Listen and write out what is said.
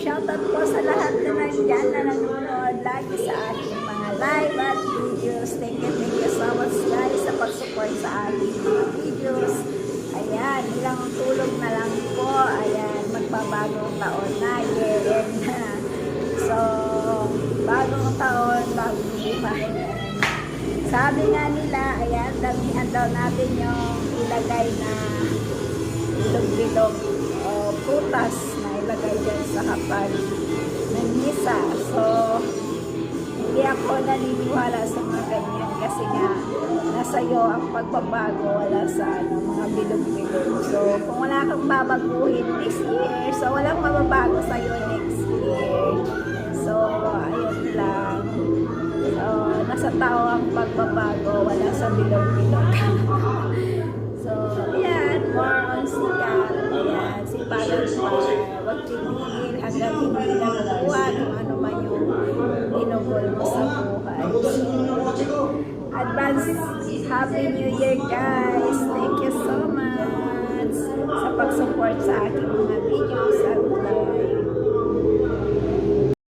shoutout po sa lahat na nandyan na nanonood lagi sa ating mga live at videos. Thank you so much guys sa pag-support sa ating mga videos. Ayan, ilang tulog na lang po. Ayan, magbabagong taon na, year-end na. So, bagong taon, bagong buhay. Sabi nga nila, ayan, damihan daw natin yung ilagay na bilog-bilog o prutas na ilagay dyan sa hapag ng misa. So, hindi ako naniniwala sa mga ganyan kasi nga nasa iyo ang pagbabago, wala sa mga bilog-bilog. So, kung wala kang babaguhin this year, so walang mababago sa iyo next year. So, ayun lang. So, nasa tao ang pagbabago, wala sa bilog-bilog. So, ayan, more on sikat. Ayan, sipagan pa. Huwag tigil hanggang hindi na makuha kung ano man yung tinugol mo sa buhay. Advance Happy New Year guys! Thank you so much sa pag-support sa aking mga videos at live.